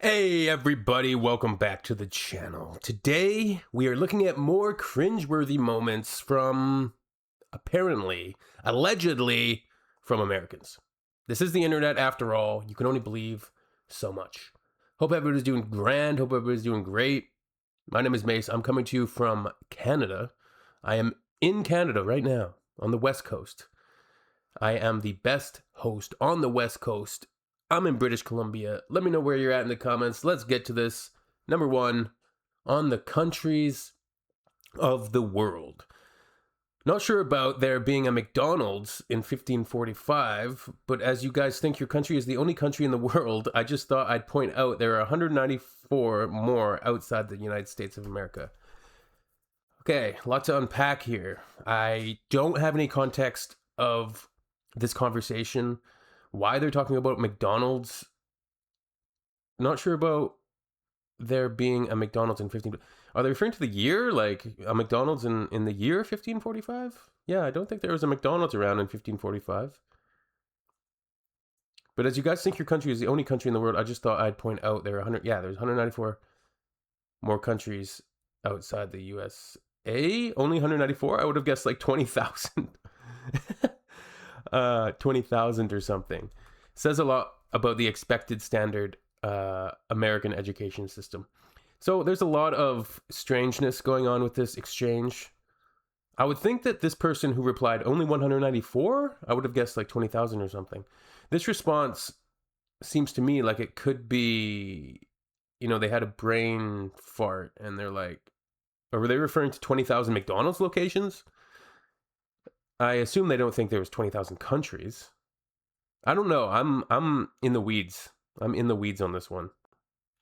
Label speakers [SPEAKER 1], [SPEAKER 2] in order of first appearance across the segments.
[SPEAKER 1] Hey everybody, welcome back to the channel. Today, we are looking at more cringeworthy moments from, allegedly, from Americans. This is the internet after all. You can only believe so much. Hope everybody's doing grand, hope everybody's doing great. My name is Mace, I'm coming to you from Canada. I am in Canada right now, on the West Coast. I am the best host on the West Coast. I'm in British Columbia. Let me know where you're at in the comments. Let's get to this. Number one, on the countries of the world. Not sure about there being a McDonald's in 1545, but as you guys think your country is the only country in the world, I just thought I'd point out there are 194 more outside the United States of America. Okay, a lot to unpack here. I don't have any context of this conversation. Why they're talking about McDonald's. Not sure about there being a McDonald's in 15... Are they referring to the year? Like a McDonald's in the year 1545? Yeah, I don't think there was a McDonald's around in 1545. But as you guys think your country is the only country in the world, I just thought I'd point out there are there's 194 more countries outside the USA. Only 194? I would have guessed like 20,000. 20,000 or something. Says a lot about the expected standard American education system. So there's a lot of strangeness going on with this exchange. I would think that this person who replied only 194, I would have guessed like 20,000 or something. This response seems to me like it could be, they had a brain fart and they're like, or were they referring to 20,000 McDonald's locations? I assume they don't think there was 20,000 countries. I don't know. I'm in the weeds. I'm in the weeds on this one.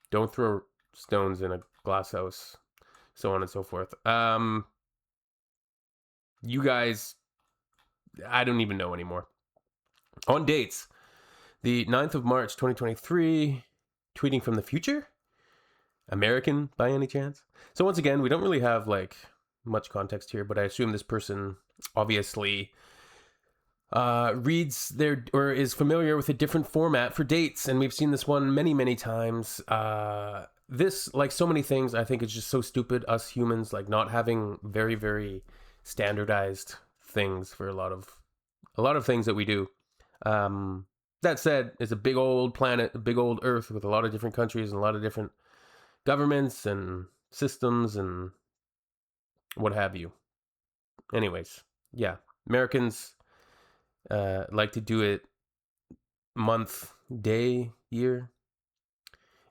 [SPEAKER 1] Don't throw stones in a glass house, so on and so forth. You guys, I don't even know anymore. On dates, the 9th of March, 2023, tweeting from the future? American, by any chance? So once again, we don't really have like much context here, but I assume this person obviously reads or is familiar with a different format for dates, and we've seen this one many times. This, like so many things, I think it's just so stupid, us humans like not having very standardized things for a lot of things that we do. That said, it's a big old planet, a big old earth with a lot of different countries and a lot of different governments and systems and what have you. Anyways, yeah, Americans like to do it month, day, year.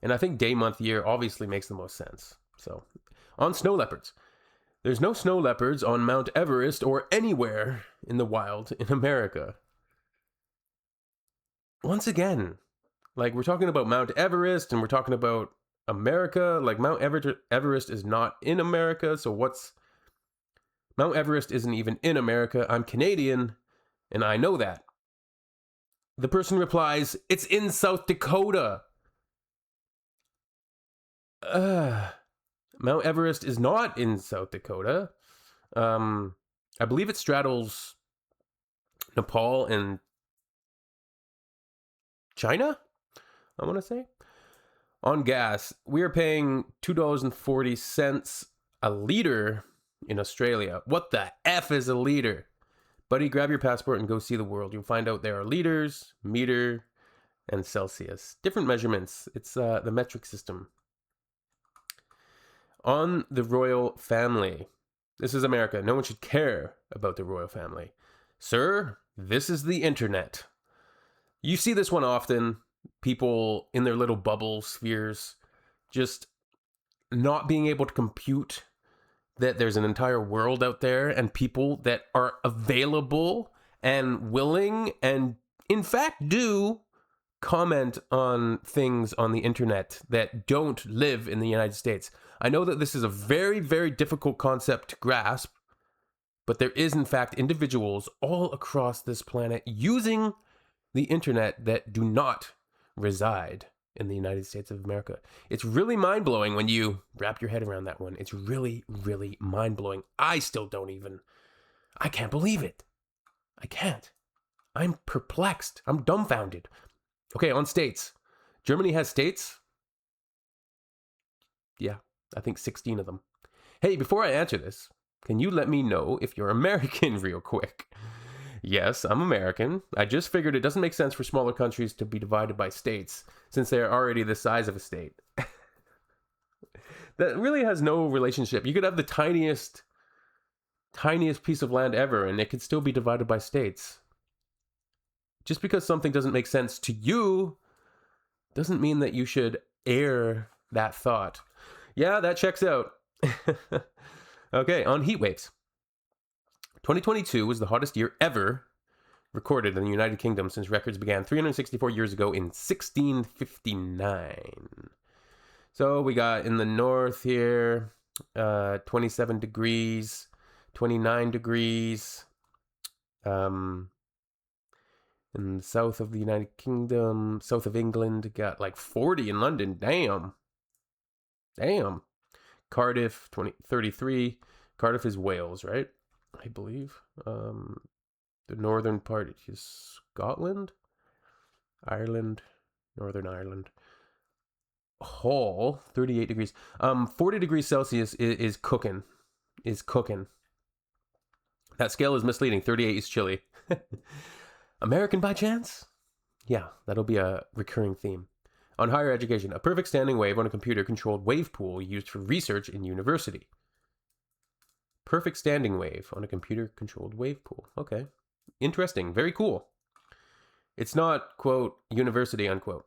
[SPEAKER 1] And I think day, month, year obviously makes the most sense. So, on snow leopards. There's no snow leopards on Mount Everest or anywhere in the wild in America. Once again, like we're talking about Mount Everest and we're talking about America. Like Mount Everest is not in America, so Mount Everest isn't even in America. I'm Canadian, and I know that. The person replies, it's in South Dakota. Mount Everest is not in South Dakota. I believe it straddles Nepal and China, I want to say. On gas, we are paying $2.40 a liter in Australia. What the F is a liter? Buddy, grab your passport and go see the world. You'll find out there are liters, meter, and Celsius. Different measurements. It's the metric system. On the royal family. This is America. No one should care about the royal family. Sir, this is the internet. You see this one often. People in their little bubble spheres just not being able to compute that there's an entire world out there and people that are available and willing and in fact do comment on things on the internet that don't live in the United States. I know that this is a very difficult concept to grasp, but there is in fact individuals all across this planet using the internet that do not reside in the United States of America. It's really mind-blowing when you wrap your head around that one. It's really mind-blowing. I can't believe it. I can't. I'm perplexed. I'm dumbfounded. Okay, on states. Germany has states. Yeah, I think 16 of them. Hey, before I answer this, can you let me know if you're American real quick? Yes, I'm American. I just figured it doesn't make sense for smaller countries to be divided by states since they are already the size of a state. That really has no relationship. You could have the tiniest piece of land ever and it could still be divided by states. Just because something doesn't make sense to you doesn't mean that you should air that thought. Yeah, that checks out. Okay, on heat waves. 2022 was the hottest year ever recorded in the United Kingdom since records began 364 years ago in 1659. So we got in the north here, 27 degrees, 29 degrees. In the south of the United Kingdom, south of England, got like 40 in London. Damn. Cardiff, 33. Cardiff is Wales, right? I believe. The northern part is Scotland, Ireland, Northern Ireland. Hull, 38 degrees. 40 degrees Celsius is cooking. That scale is misleading. 38 is chilly. American by chance? Yeah, that'll be a recurring theme. On higher education, a perfect standing wave on a computer-controlled wave pool used for research in university. Perfect standing wave on a computer-controlled wave pool. Okay. Interesting. Very cool. It's not, quote, university, unquote.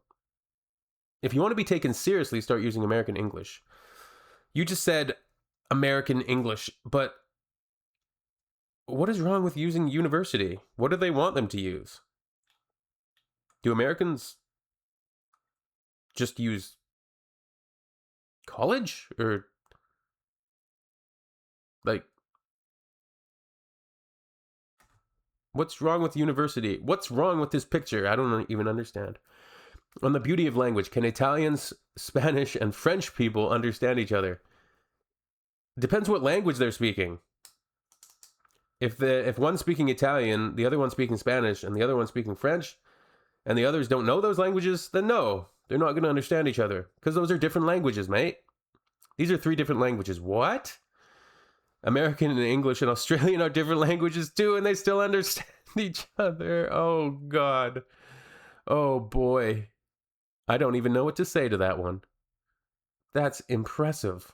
[SPEAKER 1] If you want to be taken seriously, start using American English. You just said American English, but what is wrong with using university? What do they want them to use? Do Americans just use college? Or, like, what's wrong with university? What's wrong with this picture? I don't even understand. On the beauty of language, can Italians, Spanish, and French people understand each other? Depends what language they're speaking. If one's speaking Italian, the other one's speaking Spanish, and the other one's speaking French, and the others don't know those languages, then no, they're not going to understand each other. Because those are different languages, mate. These are 3 different languages. What? American and English and Australian are different languages too, and they still understand each other. Oh, God. Oh, boy. I don't even know what to say to that one. That's impressive.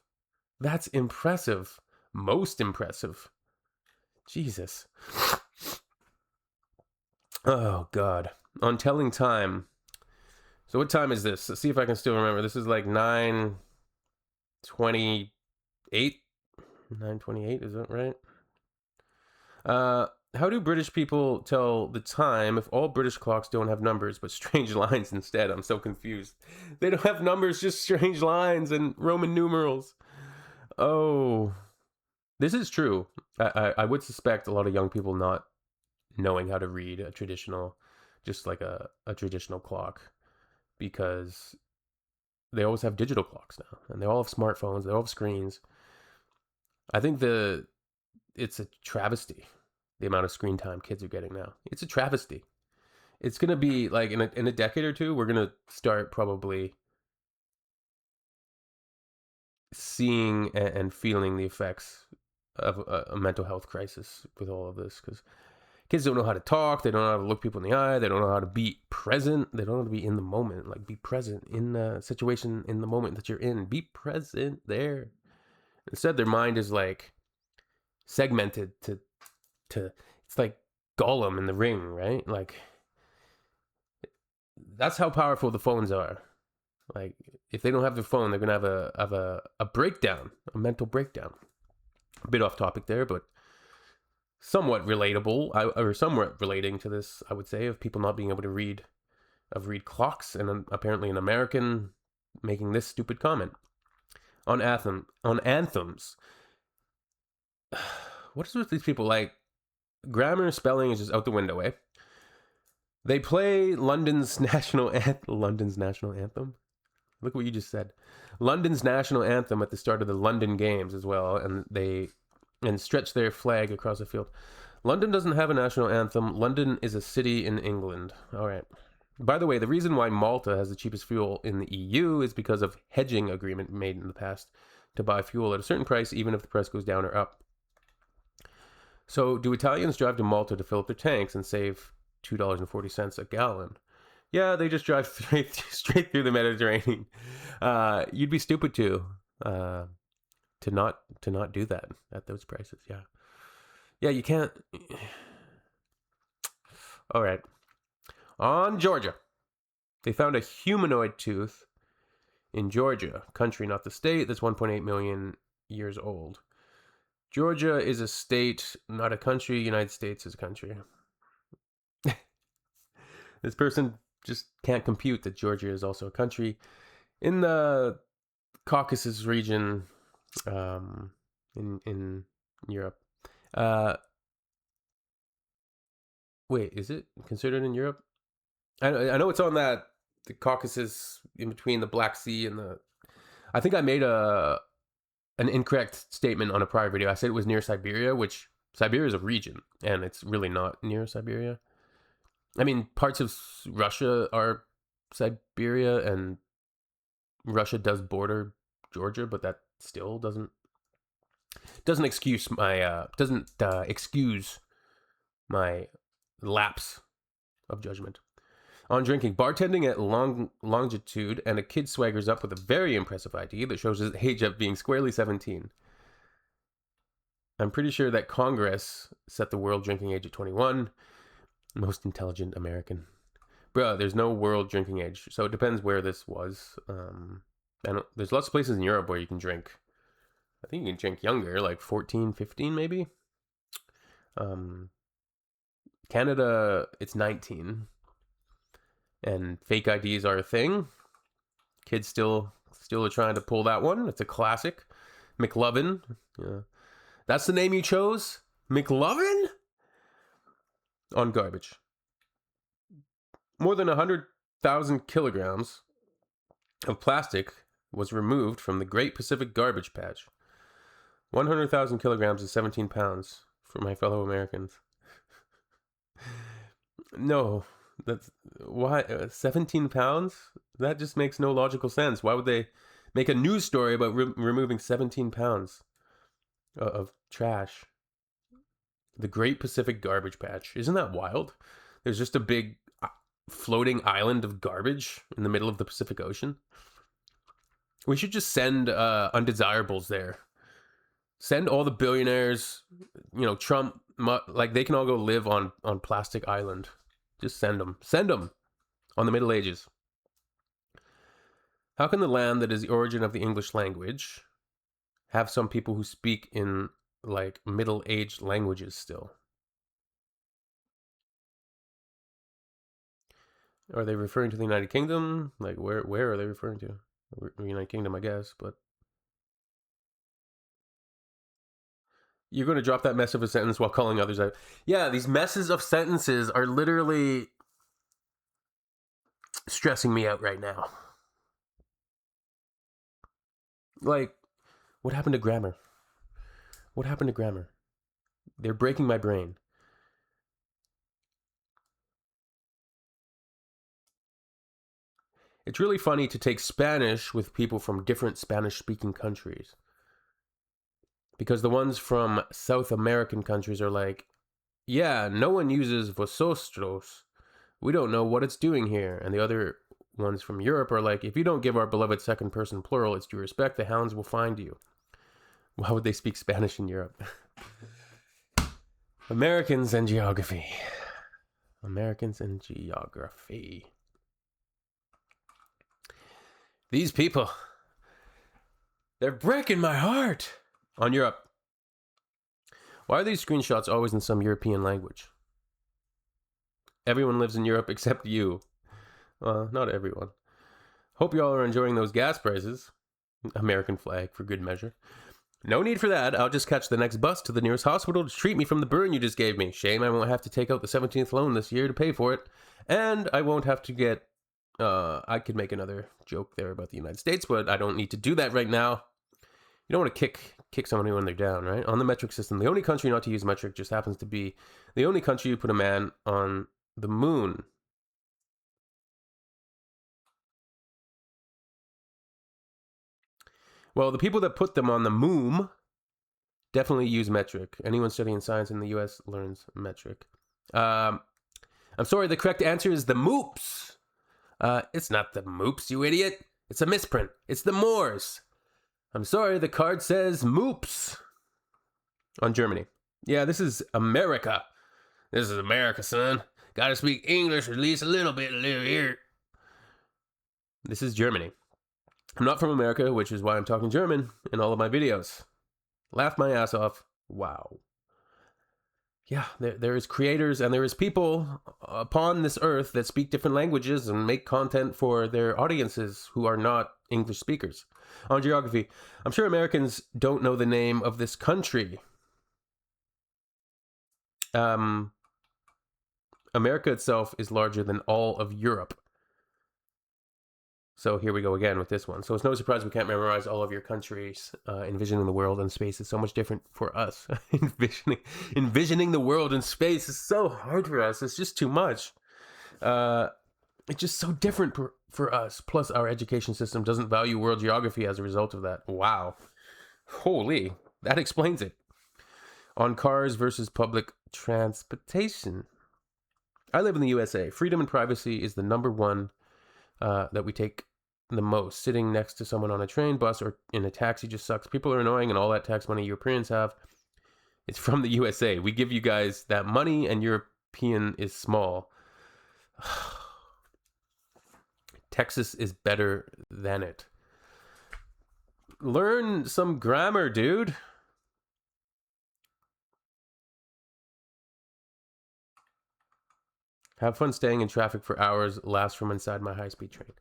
[SPEAKER 1] That's impressive. Most impressive. Jesus. Oh, God. On telling time. So what time is this? Let's see if I can still remember. This is like 9:28. 9:28, is that right? How do British people tell the time if all British clocks don't have numbers but strange lines instead? I'm so confused. They don't have numbers, just strange lines and Roman numerals. Oh, this is true. I would suspect a lot of young people not knowing how to read a traditional, just like a traditional clock, because they always have digital clocks now, and they all have smartphones, they all have screens. I think it's a travesty, the amount of screen time kids are getting now. It's a travesty. It's going to be like in a decade or two, we're going to start probably seeing and feeling the effects of a mental health crisis with all of this, because kids don't know how to talk, they don't know how to look people in the eye, they don't know how to be present, they don't know how to be in the moment, like be present in the situation, in the moment that you're in, be present there. Instead, their mind is like segmented to it's like Gollum in the Ring, right? Like, that's how powerful the phones are. Like, if they don't have their phone, they're gonna have a breakdown, a mental breakdown. A bit off topic there, but somewhat relatable, or somewhat relating to this, I would say, of people not being able to read clocks, and apparently an American making this stupid comment on anthems. What is with these people? Like, grammar, spelling is just out the window, eh? They play London's national anthem. Look what you just said. London's national anthem at the start of the London Games as well, and stretch their flag across the field. London doesn't have a national anthem. London is a city in England. All right. By the way, the reason why Malta has the cheapest fuel in the EU is because of hedging agreement made in the past to buy fuel at a certain price, even if the price goes down or up. So, do Italians drive to Malta to fill up their tanks and save $2.40 a gallon? Yeah, they just drive straight through the Mediterranean. You'd be stupid to not do that at those prices. Yeah, you can't. All right. On Georgia, they found a humanoid tooth in Georgia, country, not the state, that's 1.8 million years old. Georgia is a state, not a country. United States is a country. This person just can't compute that Georgia is also a country in the Caucasus region, in Europe. Wait, is it considered in Europe? I know it's on the Caucasus in between the Black Sea and the. I think I made an incorrect statement on a prior video. I said it was near Siberia, which Siberia is a region, and it's really not near Siberia. I mean, parts of Russia are Siberia, and Russia does border Georgia, but that still doesn't excuse my excuse my lapse of judgment. On drinking, bartending at Longitude, and a kid swaggers up with a very impressive ID that shows his age at being squarely 17. I'm pretty sure that Congress set the world drinking age at 21. Most intelligent American. Bruh, there's no world drinking age. So it depends where this was. And there's lots of places in Europe where you can drink. I think you can drink younger, like 14, 15 maybe. Canada, it's 19. And fake IDs are a thing. Kids still are trying to pull that one. It's a classic. McLovin. Yeah. That's the name you chose? McLovin? On garbage. More than 100,000 kilograms of plastic was removed from the Great Pacific Garbage Patch. 100,000 kilograms is 17 pounds for my fellow Americans. No. That's why 17 pounds? That just makes no logical sense. Why would they make a news story about removing 17 pounds of trash? The Great Pacific Garbage Patch. Isn't that wild? There's just a big floating island of garbage in the middle of the Pacific Ocean. We should just send undesirables there. Send all the billionaires, Trump, like they can all go live on Plastic Island. Just send them. Send them on the Middle Ages. How can the land that is the origin of the English language have some people who speak in like middle-aged languages still? Are they referring to the United Kingdom? Like where are they referring to? The United Kingdom, I guess, but you're going to drop that mess of a sentence while calling others out. Yeah, these messes of sentences are literally stressing me out right now. Like, what happened to grammar? What happened to grammar? They're breaking my brain. It's really funny to take Spanish with people from different Spanish-speaking countries. Because the ones from South American countries are like, yeah, no one uses vosotros. We don't know what it's doing here. And the other ones from Europe are like, if you don't give our beloved second person plural its due respect, the hounds will find you. Why would they speak Spanish in Europe? Americans and geography. Americans and geography. These people, they're breaking my heart. On Europe. Why are these screenshots always in some European language? Everyone lives in Europe except you. Not everyone. Hope you all are enjoying those gas prices. American flag for good measure. No need for that. I'll just catch the next bus to the nearest hospital to treat me from the burn you just gave me. Shame I won't have to take out the 17th loan this year to pay for it. And I won't have to get... I could make another joke there about the United States, but I don't need to do that right now. You don't want to kick somebody when they're down, right? On the metric system, the only country not to use metric just happens to be the only country who put a man on the moon. Well, the people that put them on the moon definitely use metric. Anyone studying science in the U.S. learns metric. I'm sorry, the correct answer is the moops. It's not the moops, you idiot. It's a misprint. It's the Moors. I'm sorry, the card says moops on Germany. Yeah, this is America. This is America, son. Gotta speak English at least a little bit here. This is Germany. I'm not from America, which is why I'm talking German in all of my videos. Laugh my ass off. Wow. Yeah, there is creators and there is people upon this earth that speak different languages and make content for their audiences who are not English speakers. On geography, I'm sure Americans don't know the name of this country. America itself is larger than all of Europe. So here we go again with this one. So it's no surprise we can't memorize all of your countries. Envisioning the world and space is so much different for us. Envisioning the world and space is so hard for us. It's just too much. It's just so different for us. Plus, our education system doesn't value world geography as a result of that. Wow. Holy, that explains it. On cars versus public transportation. I live in the USA. Freedom and privacy is the number one that we take the most. Sitting next to someone on a train, bus, or in a taxi just sucks. People are annoying, and all that tax money Europeans have, it's from the USA. We give you guys that money, and European is small. Texas is better than it. Learn some grammar, dude. Have fun staying in traffic for hours, laughs from inside my high-speed train.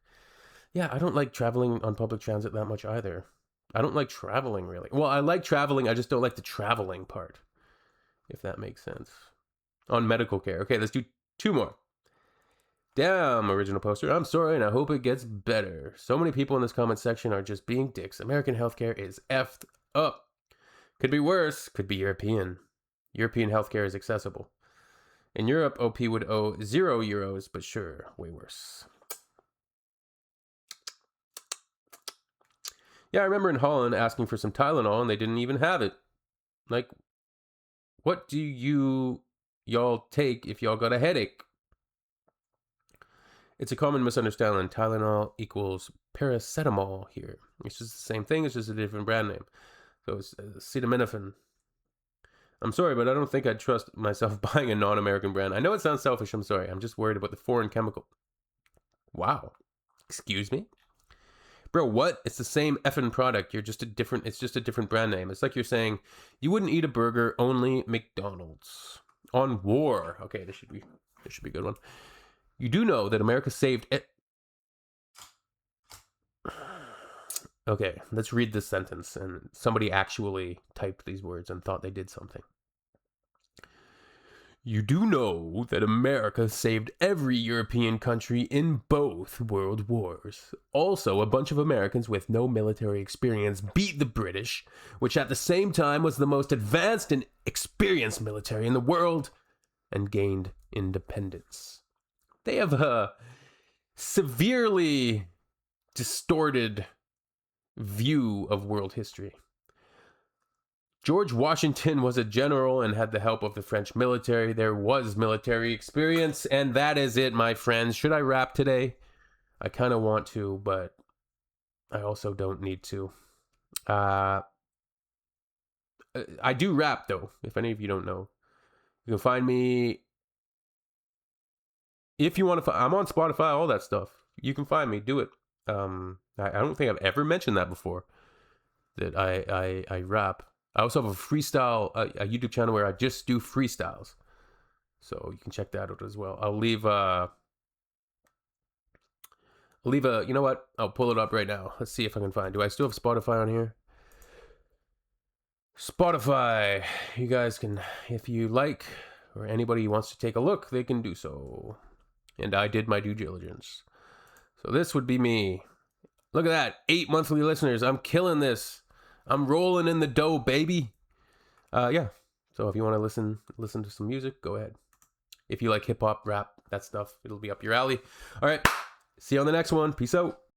[SPEAKER 1] Yeah, I don't like traveling on public transit that much either. I don't like traveling, really. Well, I like traveling, I just don't like the traveling part, if that makes sense. On medical care. Okay, let's do 2 more. Damn, original poster. I'm sorry, and I hope it gets better. So many people in this comment section are just being dicks. American healthcare is effed up. Could be worse. Could be European. European healthcare is accessible. In Europe, OP would owe €0, but sure, way worse. Yeah, I remember in Holland asking for some Tylenol, and they didn't even have it. Like, what do y'all take if y'all got a headache? It's a common misunderstanding. Tylenol equals paracetamol here. It's just the same thing. It's just a different brand name. So it's acetaminophen. I'm sorry, but I don't think I'd trust myself buying a non-American brand. I know it sounds selfish. I'm sorry. I'm just worried about the foreign chemical. Wow. Excuse me? Bro, what? It's the same effing product. It's just a different brand name. It's like you're saying, you wouldn't eat a burger, only McDonald's. On war. Okay, this should be a good one. You do know that America saved it. Okay, let's read this sentence. And somebody actually typed these words and thought they did something. You do know that America saved every European country in both world wars. Also, a bunch of Americans with no military experience beat the British, which at the same time was the most advanced and experienced military in the world, and gained independence. They have a severely distorted view of world history. George Washington was a general and had the help of the French military. There was military experience, and that is it, my friends. Should I rap today? I kind of want to, but I also don't need to. I do rap, though, if any of you don't know. You can find me... If you want to... I'm on Spotify, all that stuff. You can find me. Do it. I don't think I've ever mentioned that before, that I rap. I also have a freestyle, a YouTube channel where I just do freestyles. So you can check that out as well. I'll leave a, you know what? I'll pull it up right now. Let's see if I can find. Do I still have Spotify on here? Spotify. You guys can, if you like, or anybody wants to take a look, they can do so. And I did my due diligence. So this would be me. Look at that. 8 monthly listeners. I'm killing this. I'm rolling in the dough, baby. Yeah. So if you want to listen to some music, go ahead. If you like hip hop, rap, that stuff, it'll be up your alley. All right. See you on the next one. Peace out.